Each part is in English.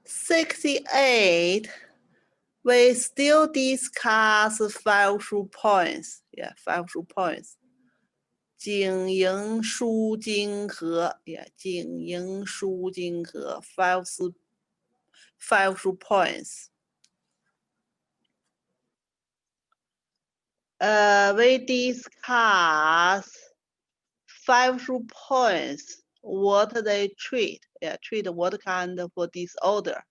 68, we still discuss 5 points. Yeah, 5 points. 经营输经和 yeah, 经营输经和 5 points. We discuss 5 points. What they treat. Yeah, treat what kind of disorder.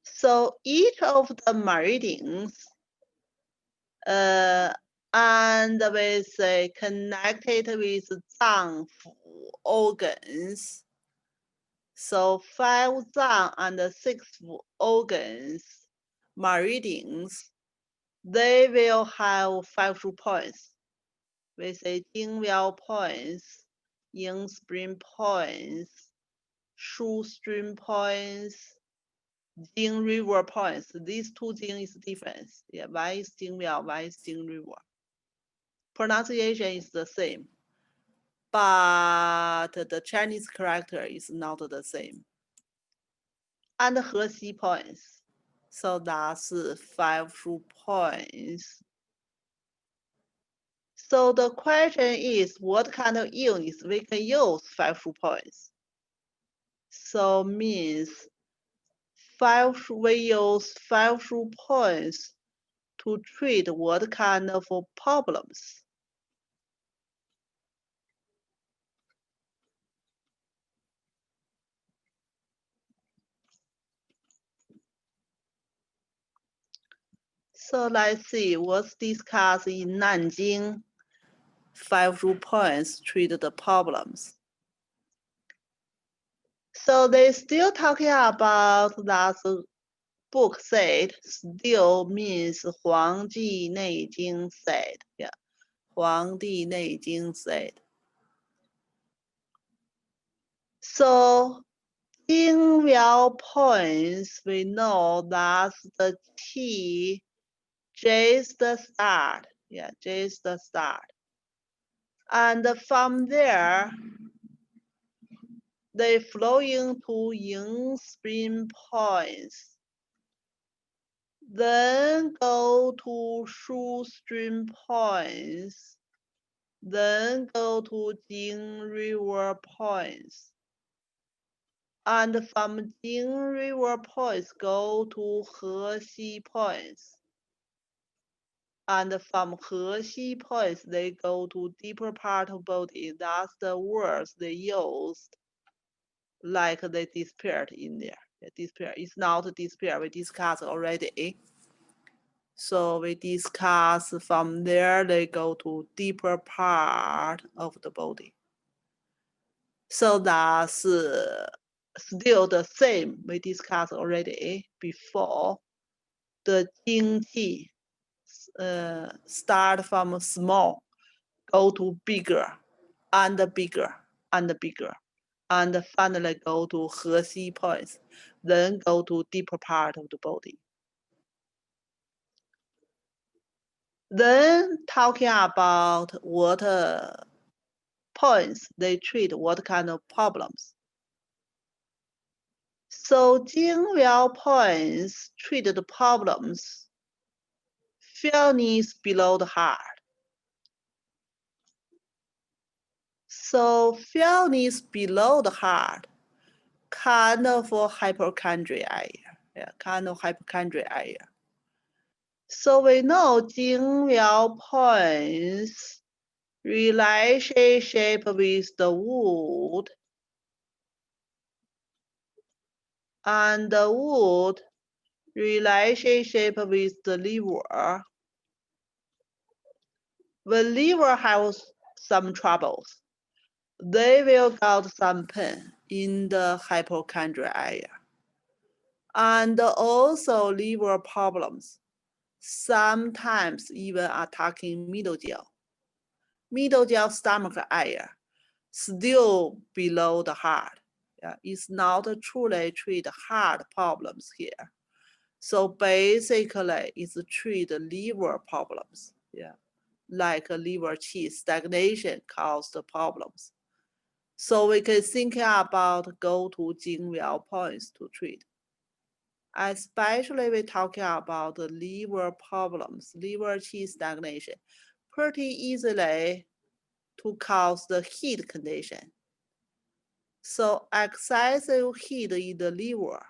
So each of the meridians and we say connected with Zang organs. So 5 Zang and 6 organs, meridians, they will have 5 points. We say Jingwell points, Ying spring points, Shu stream points, Jing river points. These two Jing is different. Yeah, one is Jingwell, one is Jing river. Pronunciation is the same, but the Chinese character is not the same. And Hexi points. So that's 5 points. So the question is, what kind of units we can use 5 points? So means we use 5 points to treat what kind of problems? So let's see what's discussed in Nan Jing. 5 points treat the problems. So they still talking about that book said, still means Huangdi Neijing said. Yeah, Huangdi Neijing said. So Jingwell points, we know that's the key. J is the start. Yeah, J is the start. And from there, they flow into Ying spring points. Then go to Shu stream points. Then go to Jing river points. And from Jing river points, go to Hexi points. And from Hexi points, they go to deeper part of body. That's the words they used, like they disappeared in there. They disappear. It's not disappear. We discussed already. So we discuss from there, they go to deeper part of the body. So that's still the same we discussed already before. The Jingqi start from small, go to bigger and bigger and bigger, and finally go to Hexi points, then go to deeper part of the body. Then talking about what points they treat, what kind of problems. So Jingwell points treat the problems, fairness below the heart. So fairness below the heart, kind of hypochondria. Yeah, kind of hypochondria. So we know Jingwell points relationship with the wood, and the wood relationship with the liver. When liver has some troubles, they will get some pain in the hypochondria area. And also liver problems, sometimes even attacking middle jaw. Middle jaw stomach area, still below the heart. Yeah, it's not truly treat heart problems here. So basically, it's treat liver problems. Yeah, like liver qi stagnation caused problems. So we can think about go to Jingwell points to treat. Especially we're talking about the liver problems, liver qi stagnation, pretty easily to cause the heat condition. So excessive heat in the liver,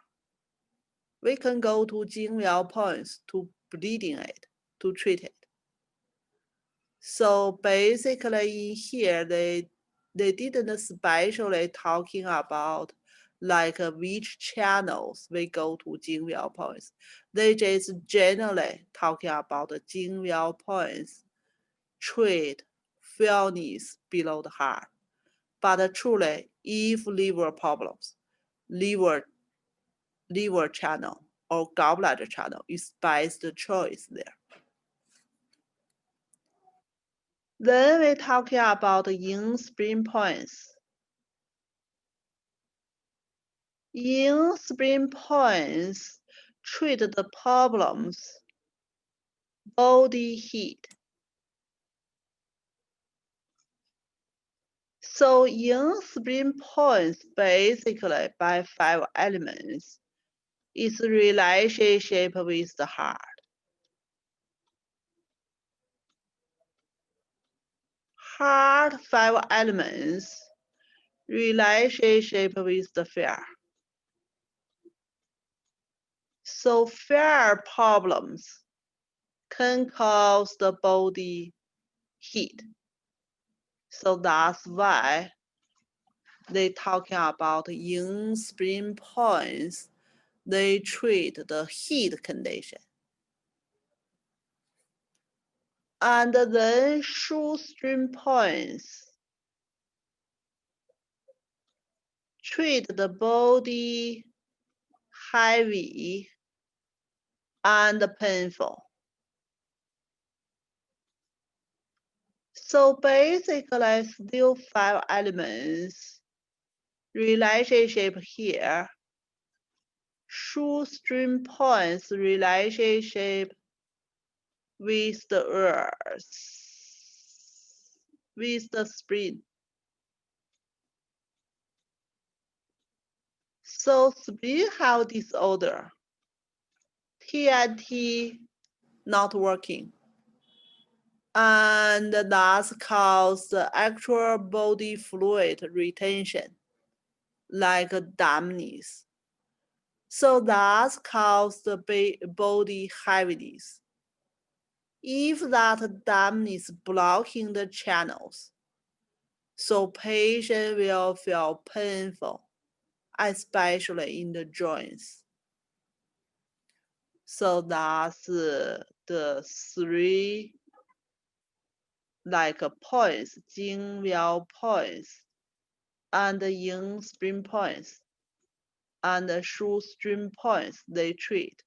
we can go to Jingwell points to bleeding it, to treat it. So basically in here, they didn't specially talking about like which channels we go to Jingwell points. They just generally talking about the Jingwell points treat fairness below the heart. But truly, if liver problems, liver channel or gallbladder channel is best choice there. Then we're talking about in spring points. In spring points, treat the problems, body heat. So in spring points, basically by 5 elements, its relationship with the heart. Heart 5 elements, relationship with the fear. So fear problems can cause the body heat. So that's why they talking about in spring points, they treat the heat condition. And then shoestring points treat the body heavy and painful. So basically still 5 elements relationship here. Shoestring points relationship with the earth, with the spring. So spring have disorder. TNT not working. And that's cause the actual body fluid retention, like dampness. So that's cause the body heaviness. If that dampness blocking the channels, so patient will feel painful, especially in the joints. So that's the 3 like points, 经疗 points, and in spring points, and shoestring points they treat.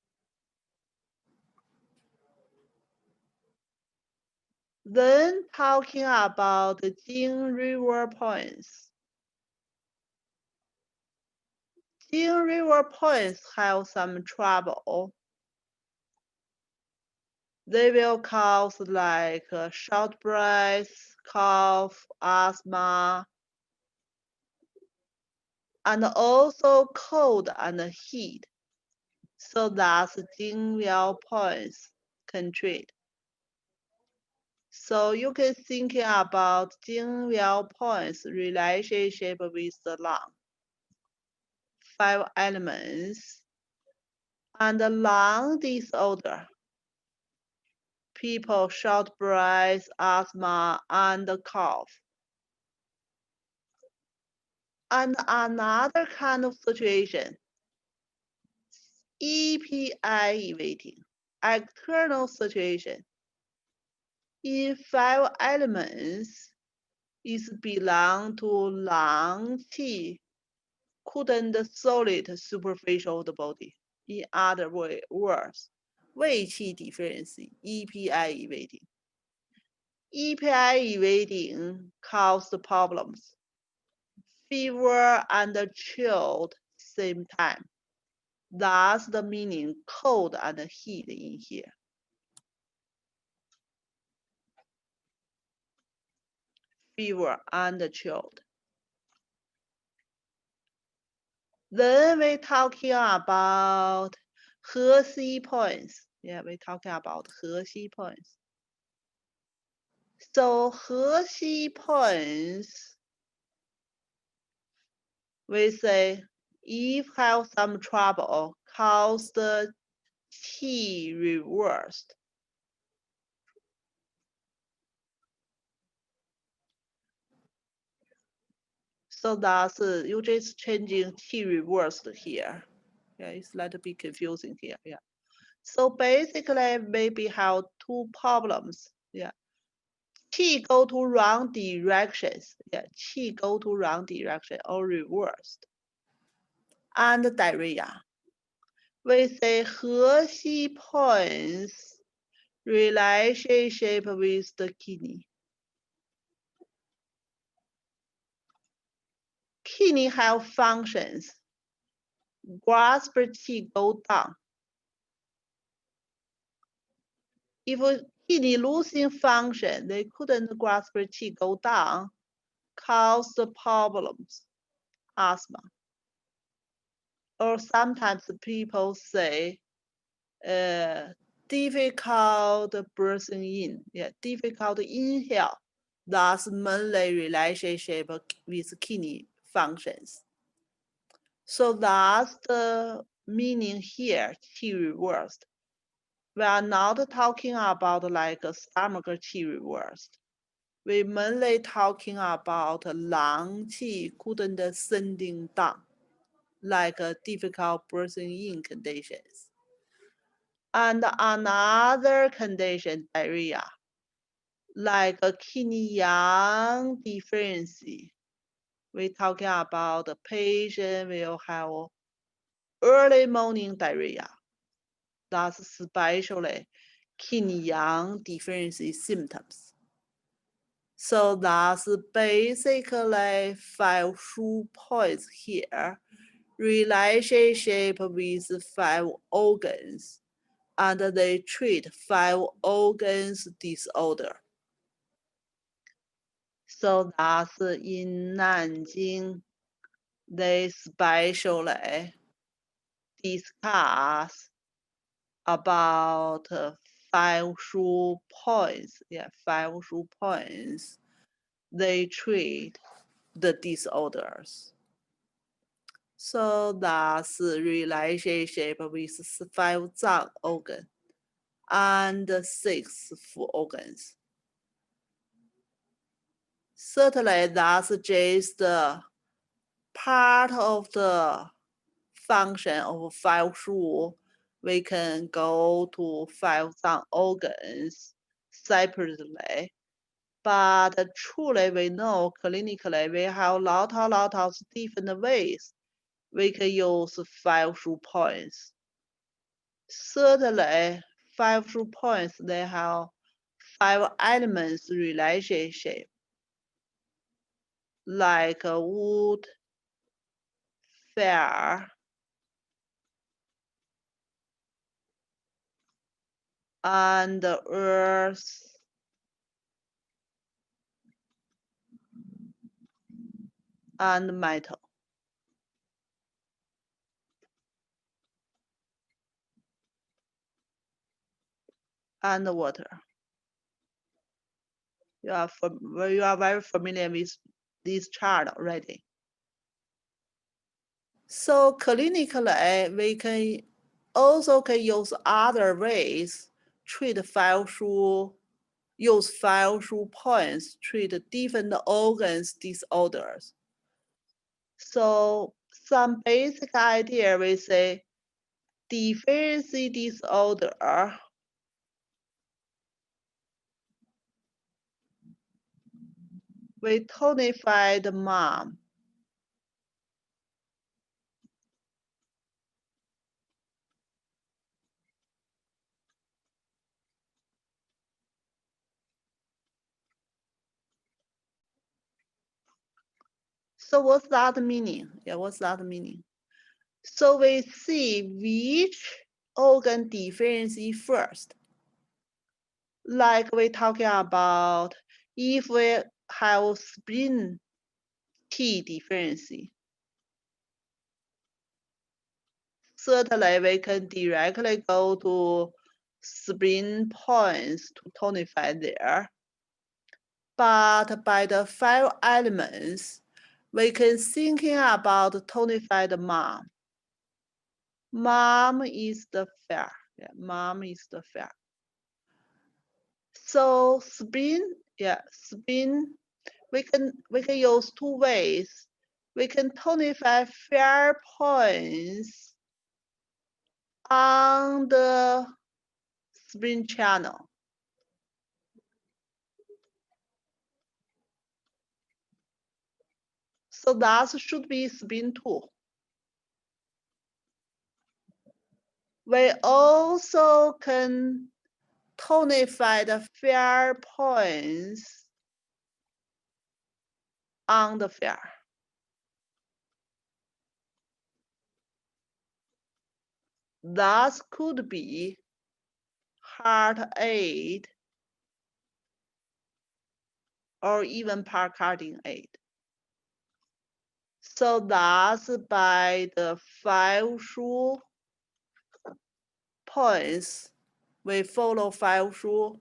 Then talking about the Jing River points. Jing River points have some trouble. They will cause like short breath, cough, asthma, and also cold and heat. So that's Jingwell points can treat. So you can think about Jingwell points relationship with the lung. 5 elements and the lung disorder. People short breath, asthma, and cough. And another kind of situation, EPI waiting, external situation. In 5 elements, is belong to lung qi, couldn't solid superficial of the body. In other words, 胃气 deficiency, EPI evading. EPI evading caused problems. Fever and chilled same time. That's the meaning cold and heat in here. Fever and chilled. Then we're talking about 核心 points. Yeah, we're talking about 核心 points. So 核心 points, we say if have some trouble, cause the key reversed. So that's you just changing key reversed here. Yeah, it's a little bit confusing here. Yeah. So basically, maybe have two problems. Yeah. Key go to wrong directions. Yeah, key go to wrong direction or reversed. And diarrhea. We say 核心 points relationship with the kidney. Kidney have functions. Grasp T go down. If kidney losing function, they couldn't grasp T go down, cause the problems, asthma. Or sometimes people say, difficult breathing in, yeah, difficult inhale. That's mainly relationship with kidney functions. So that's the meaning here, T reversed. We are not talking about like a stomach T reversed. We mainly talking about lung qi couldn't sending down, like a difficult breathing in conditions. And another condition, diarrhea, like a kidney yang deficiency. We're talking about the patient will have early morning diarrhea. That's especially kidney yang deficiency symptoms. So that's basically 5 points here. Relationship with 5 organs, and they treat 5 organs disorder. So that's in Nanjing, they specially discuss about 5 points. Yeah, 5 points. They treat the disorders. So that's relationship with 5 zang organ and 6 food organs. Certainly, that's just part of the function of 5 shu. We can go to 5 zang organs separately. But truly, we know clinically we have a lot of different ways we can use 5 points. Certainly, 5 points, they have 5 elements relationship, like wood, fire, and earth, and metal. And water. You are very familiar with this chart already. So clinically, we can also use other ways, treat 5 shu, use 5 points, treat different organs disorders. So some basic idea, we say deficiency disorder, we tonify the mom. So what's that meaning? Yeah, what's that meaning? So we see which organ deficiency first. Like we're talking about if we have spleen T deficiency. Certainly, we can directly go to spin points to tonify there. But by the 5 elements, we can thinking about tonified mom. Mom is the fair. Yeah, mom is the fair. So spin, spin. We can use 2 ways. We can tonify fair points on the spin channel. So that should be spin 2. We also can tonify the fair points on the fair. That could be heart 8 or even parcarding 8. So that's by the 5 shu points. We follow 5 shu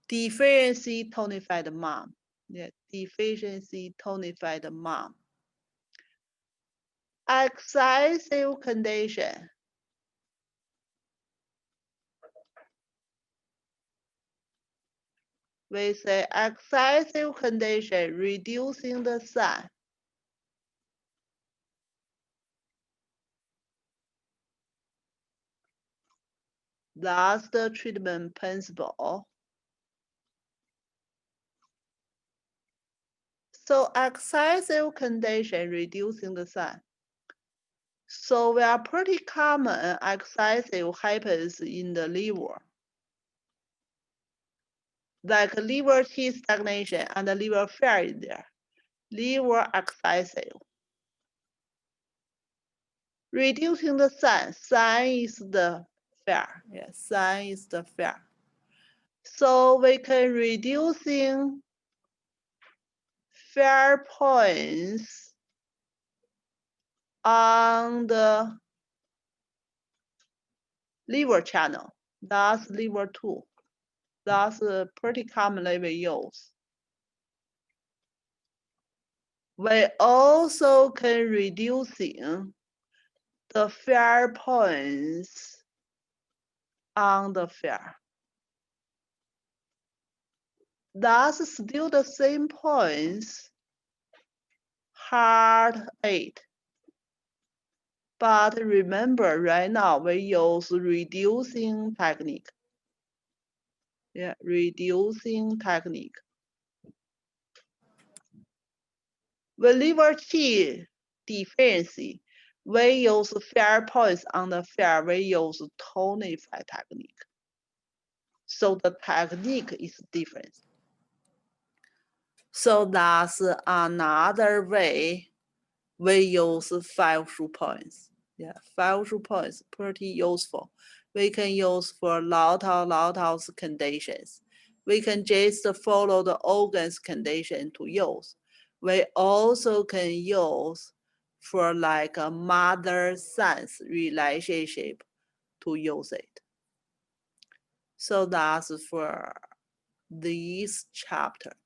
deficiency tonified mom. Yeah, deficiency tonified mom. Excessive condition. We say excessive condition reducing the sun. That's the treatment principle. So excessive condition reducing the sun. So we are pretty common excessive happens in the liver. Like liver T stagnation and the liver fair in there. Liver excessive. Reducing the sun. Sun is the fair. Yeah, sun is the fair. So we can reducing fair points on the liver channel. That's liver 2. That's pretty commonly we use. We also can reducing the fair points on the fair. That's still the same points, heart 8. But remember, right now we use reducing technique. Yeah, reducing technique. With liver T deficiency, we use fair points on the fair, we use tonify technique. So the technique is different. So that's another way we use 5 shu points. Yeah, 5 shu points pretty useful. We can use for a lot of conditions. We can just follow the organs condition to use. We also can use for like a mother-son's relationship to use it. So that's for this chapter.